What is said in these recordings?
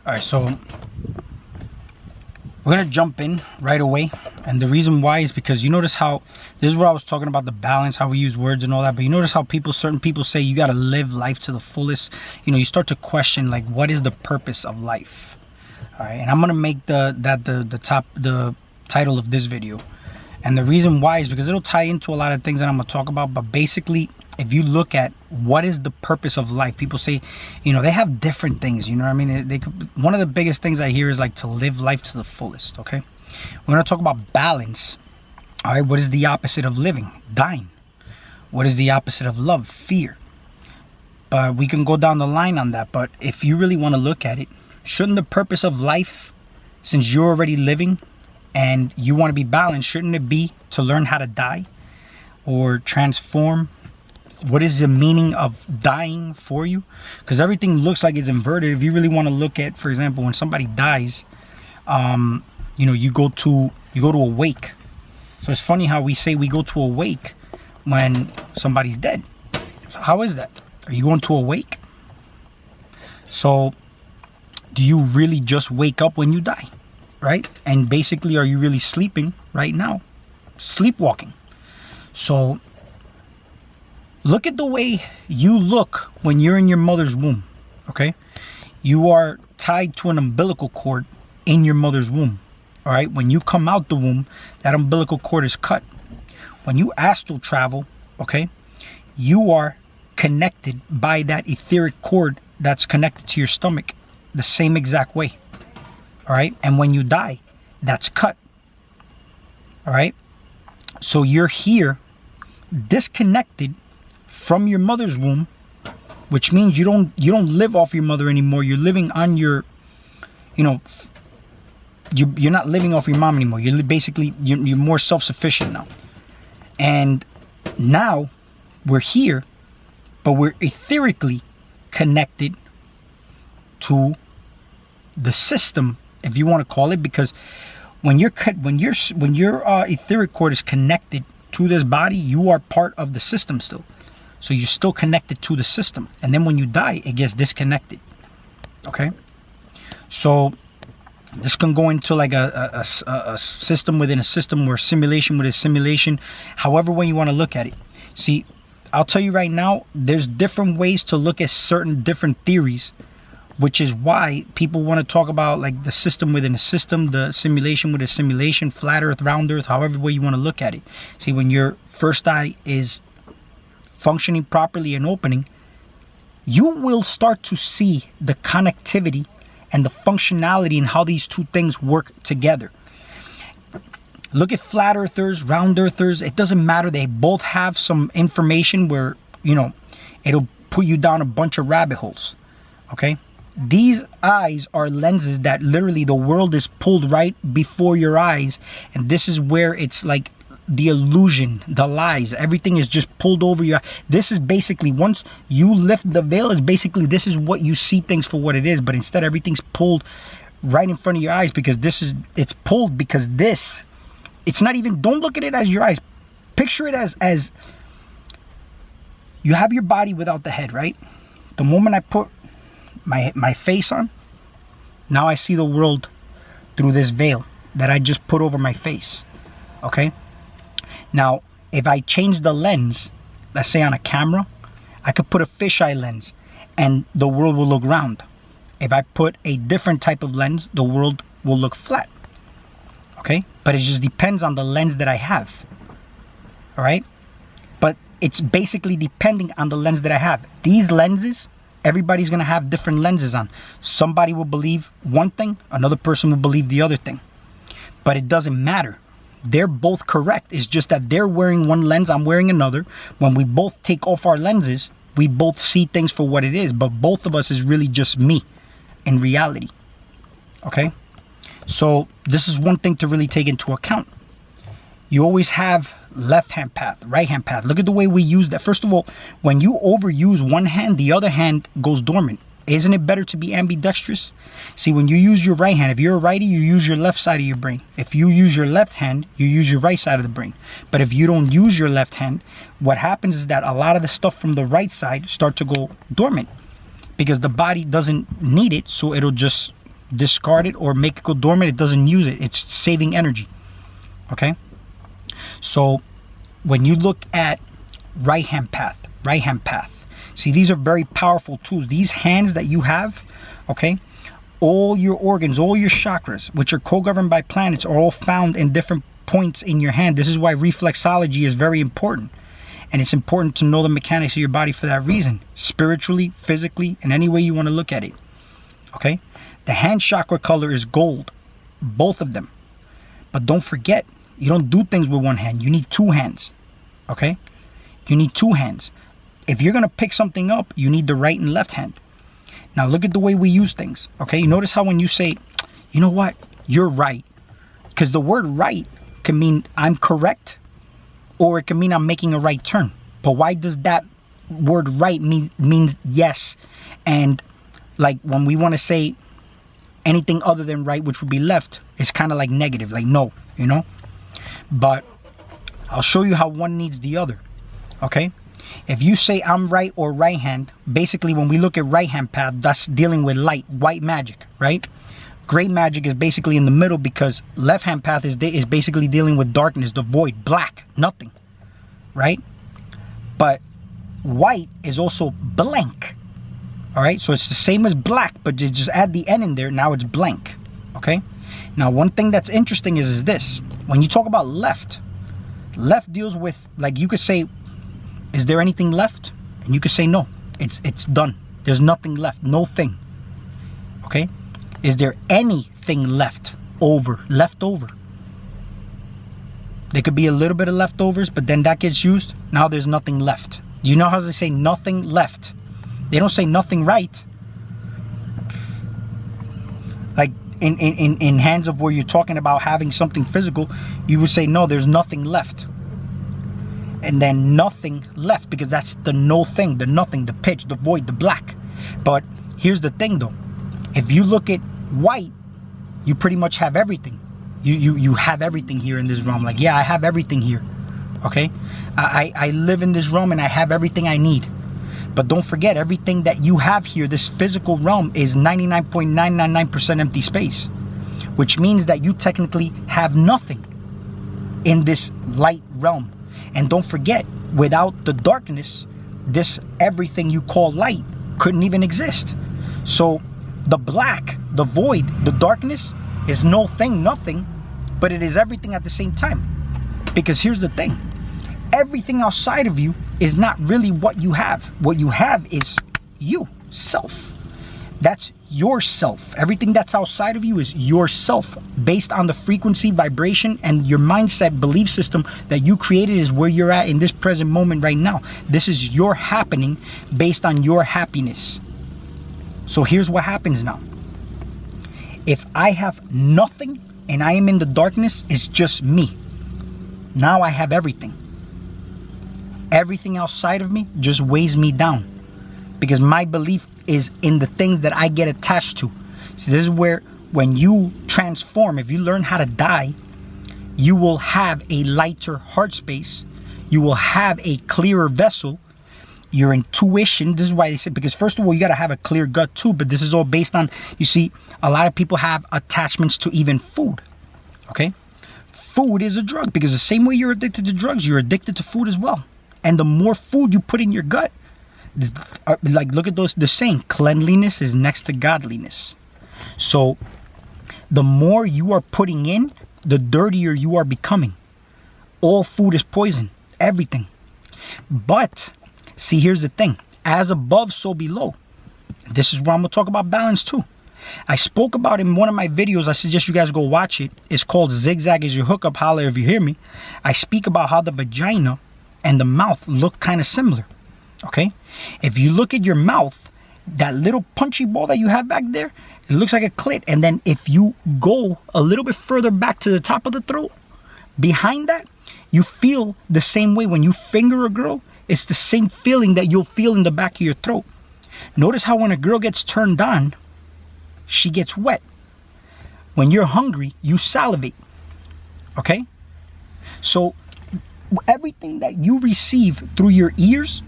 All right, so we're gonna jump in right away, and the reason why is because you notice how this is what I was talking about, the balance, how we use words and all that. But you notice how certain people say you gotta live life to the fullest. You know, you start to question like, what is the purpose of life? All right, and I'm gonna make the title of this video, and the reason why is because it'll tie into a lot of things that I'm gonna talk about. But basically, if you look at what is the purpose of life, people say, you know, they have different things, you know what I mean? One of the biggest things I hear is like to live life to the fullest, okay? We're gonna talk about balance. All right, what is the opposite of living? Dying. What is the opposite of love? Fear. But we can go down the line on that. But if you really want to look at it, shouldn't the purpose of life, since you're already living and you want to be balanced, shouldn't it be to learn how to die or transform? What is the meaning of dying for you? Because everything looks like it's inverted. If you really want to look at, for example, when somebody dies, you know, you go to a wake. So it's funny how we say we go to a wake when somebody's dead. So how is that? Are you going to a wake? So do you really just wake up when you die, right? And basically, are you really sleeping right now? Sleepwalking. So look at the way you look when you're in your mother's womb, okay? You are tied to an umbilical cord in your mother's womb, all right? When you come out the womb, that umbilical cord is cut. When you astral travel, okay, you are connected by that etheric cord that's connected to your stomach the same exact way, all right? And when you die, that's cut, all right? So you're here disconnected from your mother's womb, which means you don't live off your mother anymore. You're living on your, you know, you're not living off your mom anymore. You're basically you're more self-sufficient now. And now we're here, but we're etherically connected to the system, if you want to call it, because when your etheric cord is connected to this body, you are part of the system still. So you're still connected to the system. And then when you die, it gets disconnected. Okay? So this can go into like a system within a system, or simulation within a simulation, however way you want to look at it. See, I'll tell you right now, there's different ways to look at certain different theories, which is why people want to talk about like the system within a system, the simulation within a simulation, flat earth, round earth, however way you want to look at it. See, when your first eye is functioning properly and opening, you will start to see the connectivity and the functionality and how these two things work together. Look at flat earthers, round earthers. It doesn't matter. They both have some information where, you know, it'll put you down a bunch of rabbit holes. Okay? These eyes are lenses that literally the world is pulled right before your eyes. And this is where it's like the illusion, the lies, everything is just pulled over your. This is basically, once you lift the veil, is basically this is what you see things for what it is. But instead, everything's pulled right in front of your eyes, because it's pulled because this, it's not even, don't look at it as your eyes. Picture it as you have your body without the head, right? The moment I put my face on, now I see the world through this veil that I just put over my face. Okay? Now, if I change the lens, let's say on a camera, I could put a fisheye lens and the world will look round. If I put a different type of lens, the world will look flat. Okay? But it just depends on the lens that I have. All right? But it's basically depending on the lens that I have. These lenses, everybody's going to have different lenses on. Somebody will believe one thing, another person will believe the other thing. But it doesn't matter. They're both correct. It's just that they're wearing one lens, I'm wearing another. When we both take off our lenses, we both see things for what it is. But both of us is really just me in reality. Okay? So this is one thing to really take into account. You always have left-hand path, right-hand path. Look at the way we use that. First of all, when you overuse one hand, the other hand goes dormant. Isn't it better to be ambidextrous? See, when you use your right hand, if you're a righty, you use your left side of your brain. If you use your left hand, you use your right side of the brain. But if you don't use your left hand, what happens is that a lot of the stuff from the right side start to go dormant because the body doesn't need it, so it'll just discard it or make it go dormant, it doesn't use it. It's saving energy. Okay? So when you look at right hand path, see, these are very powerful tools. These hands that you have, okay, all your organs, all your chakras, which are co-governed by planets, are all found in different points in your hand. This is why reflexology is very important. And it's important to know the mechanics of your body for that reason. Spiritually, physically, and any way you want to look at it. Okay? The hand chakra color is gold. Both of them. But don't forget, you don't do things with one hand. You need two hands. Okay? You need two hands. If you're going to pick something up, you need the right and left hand. Now look at the way we use things. Okay? You notice how when you say, you know what? You're right. Because the word right can mean I'm correct, or it can mean I'm making a right turn. But why does that word right mean yes? And like when we want to say anything other than right, which would be left, it's kind of like negative, like no, you know? But I'll show you how one needs the other. Okay? If you say I'm right or right hand, basically when we look at right hand path, that's dealing with light, white magic, right? Gray magic is basically in the middle, because left hand path is basically dealing with darkness, the void, black, nothing, right? But white is also blank. All right, so it's the same as black, but you just add the N in there, now it's blank. Okay? Now one thing that's interesting is this. When you talk about left deals with, like, you could say, is there anything left? And you could say no, it's done. There's nothing left, no thing. Okay? Is there anything left over? There could be a little bit of leftovers, but then that gets used. Now there's nothing left. You know how they say nothing left? They don't say nothing right. Like in hands of where you're talking about having something physical, you would say no, there's nothing left. And then nothing left, because that's the no thing, the nothing, the pitch, the void, the black. But here's the thing though. If you look at white, you pretty much have everything. You have everything here in this realm. Like, yeah, I have everything here. Okay? I live in this realm and I have everything I need. But don't forget, everything that you have here, this physical realm, is 99.999% empty space. Which means that you technically have nothing in this light realm. And don't forget, without the darkness, this everything you call light couldn't even exist. So the black, the void, the darkness is no thing, nothing, but it is everything at the same time. Because here's the thing. Everything outside of you is not really what you have. What you have is you, self. That's yourself. Everything that's outside of you is yourself, based on the frequency, vibration, and your mindset, belief system that you created is where you're at in this present moment right now. This is your happening based on your happiness. So here's what happens now. If I have nothing and I am in the darkness, it's just me. Now I have everything. Everything outside of me just weighs me down, because my belief is in the things that I get attached to. So this is where, when you transform, if you learn how to die, you will have a lighter heart space. You will have a clearer vessel. Your intuition, this is why they say, because first of all, you got to have a clear gut too, but this is all based on, you see, a lot of people have attachments to even food. Okay? Food is a drug, because the same way you're addicted to drugs, you're addicted to food as well. And the more food you put in your gut, like, look at those, the saying, cleanliness is next to godliness. So the more you are putting in, the dirtier you are becoming. All food is poison, everything. But see, here's the thing. As above, so below. This is where I'm going to talk about balance too. I spoke about in one of my videos. I suggest you guys go watch it. It's called Zigzag is Your Hookup. Holler if you hear me. I speak about how the vagina and the mouth look kind of similar. Okay? If you look at your mouth, that little punchy ball that you have back there, it looks like a clit. And then if you go a little bit further back to the top of the throat, behind that, you feel the same way. When you finger a girl, it's the same feeling that you'll feel in the back of your throat. Notice how when a girl gets turned on, she gets wet. When you're hungry, you salivate. Okay? So everything that you receive through your ears,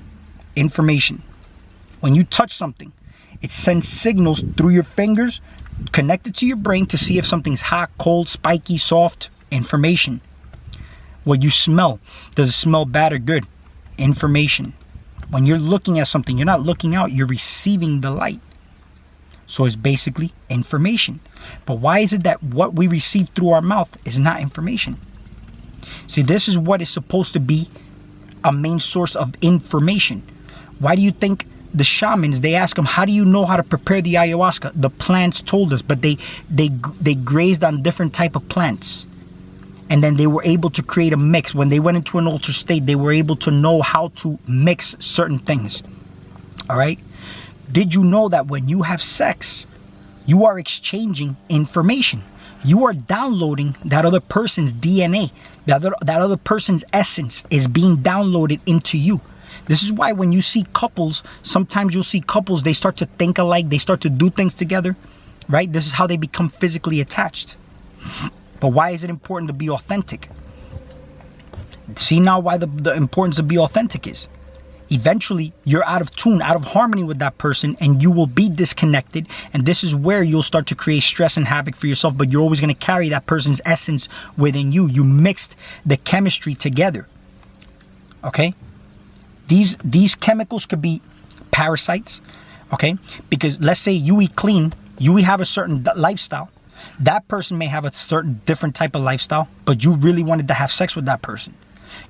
information. When you touch something, it sends signals through your fingers Connect it to your brain to see if something's hot, cold, spiky, soft. Information. What you smell. Does it smell bad or good? Information. When you're looking at something, you're not looking out, you're receiving the light. So it's basically information. But why is it that what we receive through our mouth is not information? See, this is what is supposed to be a main source of information. Why do you think the shamans, they ask them, how do you know how to prepare the ayahuasca? The plants told us, but they grazed on different type of plants. And then they were able to create a mix. When they went into an altered state, they were able to know how to mix certain things. All right? Did you know that when you have sex, you are exchanging information? You are downloading that other person's DNA. That other person's essence is being downloaded into you. This is why when you see couples, sometimes you'll see couples, they start to think alike, they start to do things together, right? This is how they become physically attached. But why is it important to be authentic? See now why the importance to be authentic is. Eventually, you're out of tune, out of harmony with that person, and you will be disconnected. And this is where you'll start to create stress and havoc for yourself, but you're always going to carry that person's essence within you. You mixed the chemistry together. Okay? These chemicals could be parasites. Okay? Because let's say you eat clean, you have a certain lifestyle. That person may have a certain different type of lifestyle, but you really wanted to have sex with that person.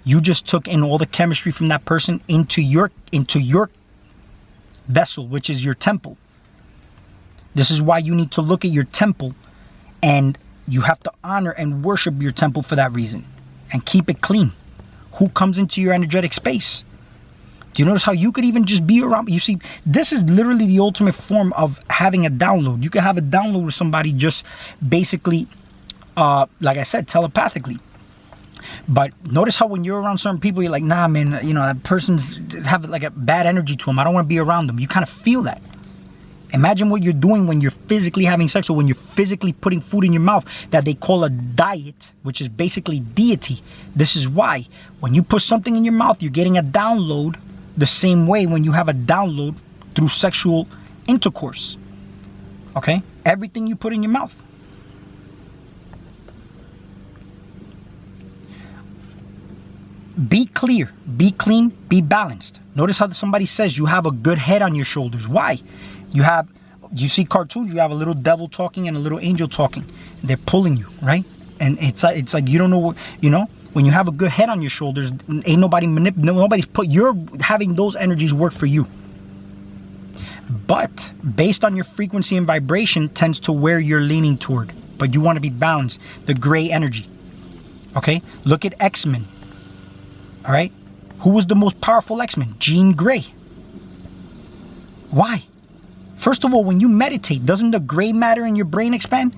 You just took in all the chemistry from that person into your vessel, which is your temple. This is why you need to look at your temple, and you have to honor and worship your temple for that reason, and keep it clean. Who comes into your energetic space? Do you notice how you could even just be around? You see, this is literally the ultimate form of having a download. You can have a download with somebody just basically, like I said, telepathically. But notice how when you're around certain people, you're like, nah, man, you know, that person's have like a bad energy to them. I don't want to be around them. You kind of feel that. Imagine what you're doing when you're physically having sex, or when you're physically putting food in your mouth that they call a diet, which is basically deity. This is why when you put something in your mouth, you're getting a download the same way when you have a download through sexual intercourse. Okay? Everything you put in your mouth. Be clear, be clean, be balanced. Notice how somebody says you have a good head on your shoulders. Why? You see cartoons, you have a little devil talking and a little angel talking. They're pulling you, right? And it's like you don't know what, you know, when you have a good head on your shoulders, ain't nobody you're having those energies work for you. But based on your frequency and vibration tends to where you're leaning toward. But you want to be balanced, the gray energy. Okay? Look at X-Men. All right? Who was the most powerful X-Men? Jean Grey. Why? First of all, when you meditate, doesn't the gray matter in your brain expand?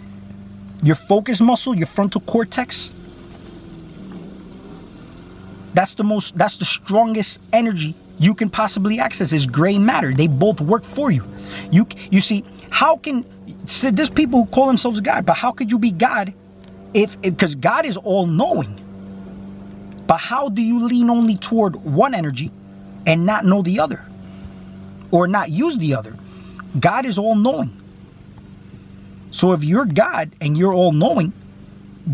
Your focus muscle, your frontal cortex. That's the strongest energy you can possibly access is gray matter. They both work for you. You see, there's people who call themselves God, but how could you be God because God is all knowing? But how do you lean only toward one energy and not know the other? Or not use the other? God is all-knowing. So if you're God and you're all-knowing,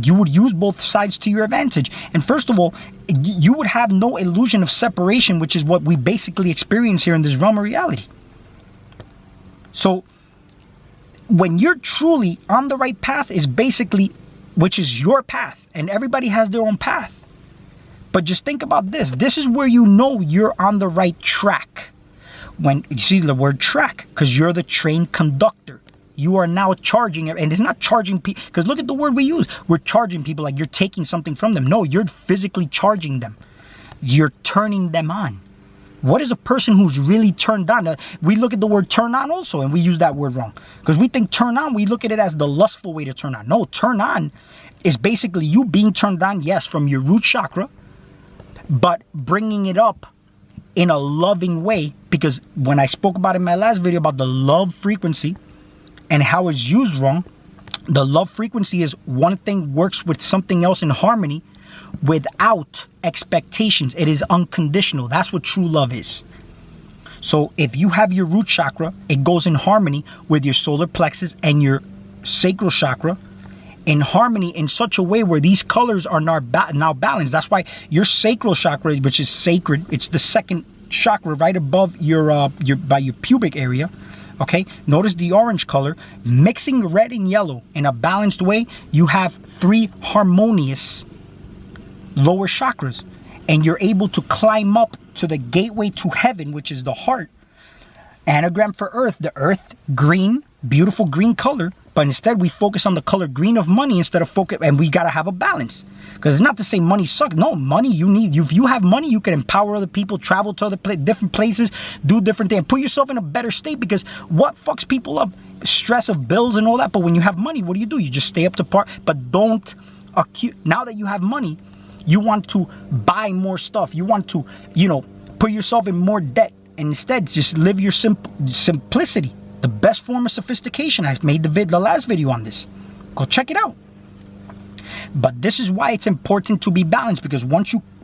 you would use both sides to your advantage. And first of all, you would have no illusion of separation, which is what we basically experience here in this realm of reality. So when you're truly on the right path is basically, which is your path, and everybody has their own path. But just think about this. This is where you know you're on the right track. When you see the word track, because you're the train conductor. You are now charging, and it's not charging people, because look at the word we use. We're charging people like you're taking something from them. No, you're physically charging them. You're turning them on. What is a person who's really turned on? We look at the word turn on also, and we use that word wrong. Because we think turn on, we look at it as the lustful way to turn on. No, turn on is basically you being turned on, yes, from your root chakra, but bringing it up in a loving way. Because when I spoke about in my last video about the love frequency and how it's used wrong, the love frequency is one thing works with something else in harmony without expectations. It is unconditional. That's what true love is. So if you have your root chakra, it goes in harmony with your solar plexus and your sacral chakra in harmony in such a way where these colors are now balanced. That's why your sacral chakra, which is sacred, it's the second chakra right above your by your pubic area. Okay, notice the orange color mixing red and yellow in a balanced way. You have 3 harmonious lower chakras, and you're able to climb up to the gateway to heaven, which is the heart. Anagram for earth, the earth green, beautiful green color, but instead we focus on the color green of money instead of focus, and we got to have a balance. Because it's not to say money sucks. No, money you need. If you have money, you can empower other people, travel to different places, do different things, put yourself in a better state. Because what fucks people up? Stress of bills and all that. But when you have money, what do? You just stay up to par. But don't now that you have money, you want to buy more stuff. You want to, put yourself in more debt. And instead, just live your simplicity. The best form of sophistication. I made the last video on this. Go check it out. But this is why it's important to be balanced, because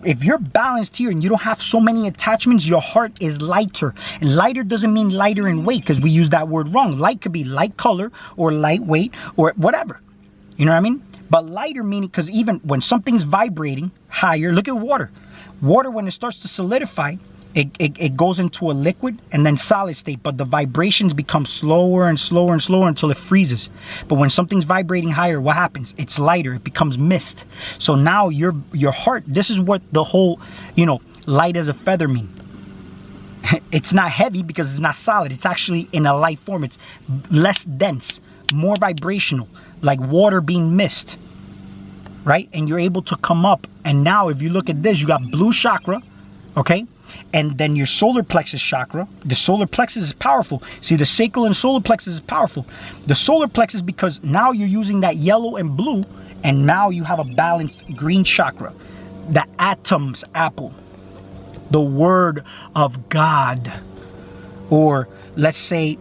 if you're balanced here and you don't have so many attachments, your heart is lighter. And lighter doesn't mean lighter in weight, because we use that word wrong. Light could be light color or lightweight or whatever. You know what I mean? But lighter meaning, because even when something's vibrating higher, look at water. Water, when it starts to solidify, it goes into a liquid and then solid state, but the vibrations become slower and slower and slower until it freezes. But when something's vibrating higher, what happens? It's lighter, it becomes mist. So now your heart, this is what the whole, light as a feather mean. It's not heavy because it's not solid. It's actually in a light form. It's less dense, more vibrational, like water being mist, right? And you're able to come up. And now if you look at this, you got blue chakra, okay? And then your solar plexus chakra. The solar plexus is powerful. See, the sacral and solar plexus is powerful. The solar plexus, because now you're using that yellow and blue, and now you have a balanced green chakra. The atom's apple. The word of God. Or let's say,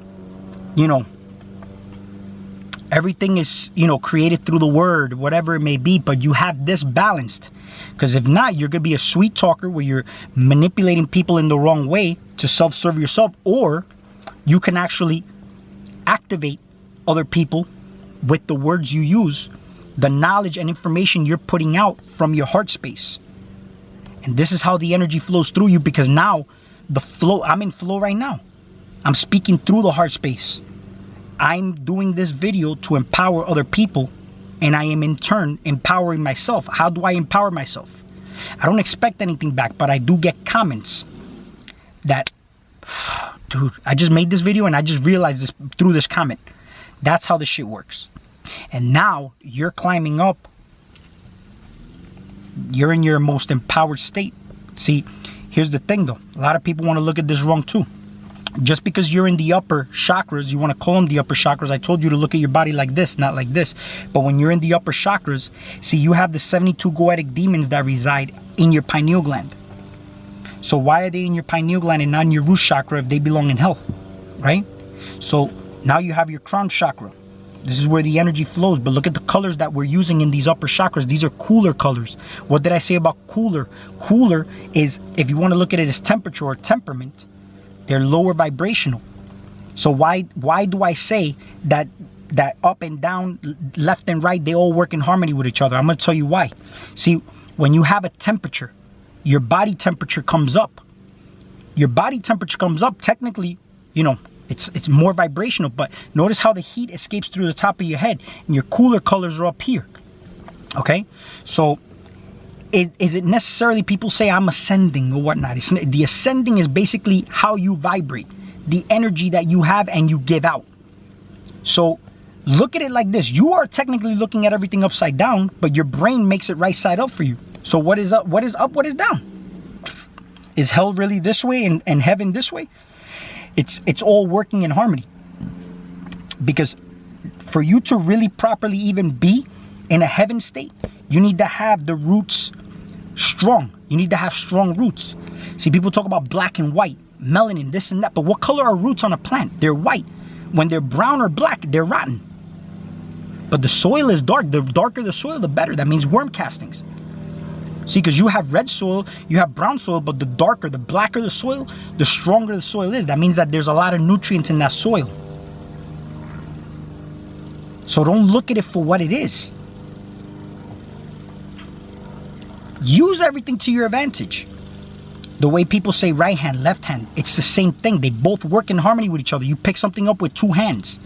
everything is, created through the word, whatever it may be, but you have this balanced. Because if not, you're going to be a sweet talker where you're manipulating people in the wrong way to self-serve yourself, or you can actually activate other people with the words you use, the knowledge and information you're putting out from your heart space. And this is how the energy flows through you, because now the flow, I'm in flow right now. I'm speaking through the heart space. I'm doing this video to empower other people, and I am in turn empowering myself. How do I empower myself? I don't expect anything back, but I do get comments that, dude, I just made this video and I just realized this through this comment. That's how this shit works. And now you're climbing up. You're in your most empowered state. See, here's the thing though. A lot of people want to look at this wrong too. Just because you're in the upper chakras, you want to call them the upper chakras. I told you to look at your body like this, not like this. But when you're in the upper chakras, see, you have the 72 goetic demons that reside in your pineal gland. So why are they in your pineal gland and not in your root chakra if they belong in hell, right? So now you have your crown chakra. This is where the energy flows. But look at the colors that we're using in these upper chakras. These are cooler colors. What did I say about cooler? Cooler is, if you want to look at it as temperature or temperament, they're lower vibrational. So why do I say that up and down, left and right, they all work in harmony with each other? I'm going to tell you why. See, when you have a temperature, your body temperature comes up. Your body temperature comes up. Technically, it's more vibrational. But notice how the heat escapes through the top of your head, and your cooler colors are up here. Okay? So is it necessarily people say I'm ascending or whatnot? The ascending is basically how you vibrate, the energy that you have and you give out. So look at it like this. You are technically looking at everything upside down, but your brain makes it right side up for you. So what is up? What is up? What is down? Is hell really this way and heaven this way? It's all working in harmony. Because for you to really properly even be in a heaven state, you need to have the roots strong. You need to have strong roots. See, people talk about black and white, melanin, this and that. But what color are roots on a plant? They're white. When they're brown or black, they're rotten. But the soil is dark. The darker the soil, the better. That means worm castings. See, because you have red soil, you have brown soil, but the darker, the blacker the soil, the stronger the soil is. That means that there's a lot of nutrients in that soil. So don't look at it for what it is. Use everything to your advantage. The way people say right hand, left hand, it's the same thing. They both work in harmony with each other. You pick something up with two hands.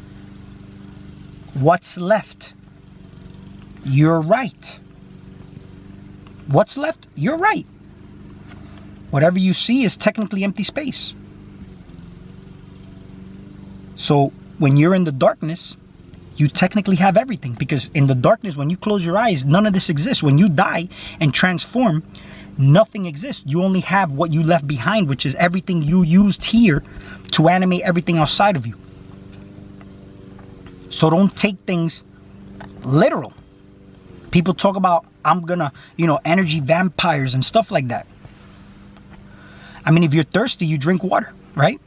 What's left? You're right. What's left? You're right. Whatever you see is technically empty space. So when you're in the darkness, you technically have everything, because in the darkness, when you close your eyes, none of this exists. When you die and transform, nothing exists. You only have what you left behind, which is everything you used here to animate everything outside of you. So don't take things literal. People talk about, I'm gonna, energy vampires and stuff like that. I mean, if you're thirsty, you drink water, right?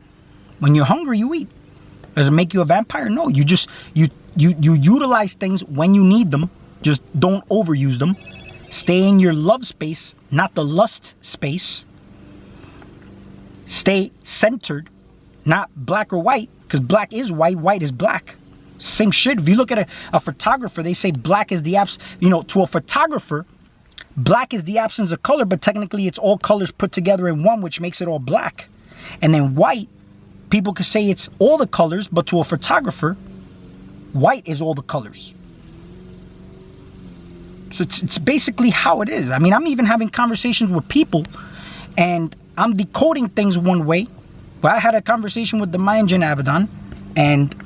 When you're hungry, you eat. Does it make you a vampire? No, you just, you utilize things when you need them. Just don't overuse them. Stay in your love space, not the lust space. Stay centered, not black or white, because black is white, white is black. Same shit. If you look at a photographer, they say black is the to a photographer, black is the absence of color, but technically it's all colors put together in one, which makes it all black. And then white, people could say it's all the colors, but to a photographer, white is all the colors. So it's basically how it is. I mean, I'm even having conversations with people and I'm decoding things one way. Well, I had a conversation with the Mayan Jinn Abaddon and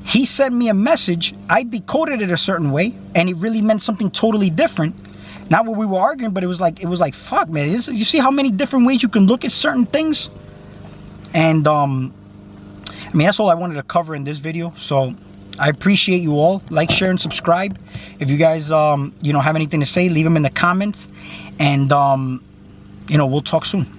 he sent me a message. I decoded it a certain way and it really meant something totally different. Not what we were arguing, but it was like, fuck, man. You see how many different ways you can look at certain things? And, I mean, that's all I wanted to cover in this video. So I appreciate you all. Like, share, and subscribe. If you guys, have anything to say, leave them in the comments. And, we'll talk soon.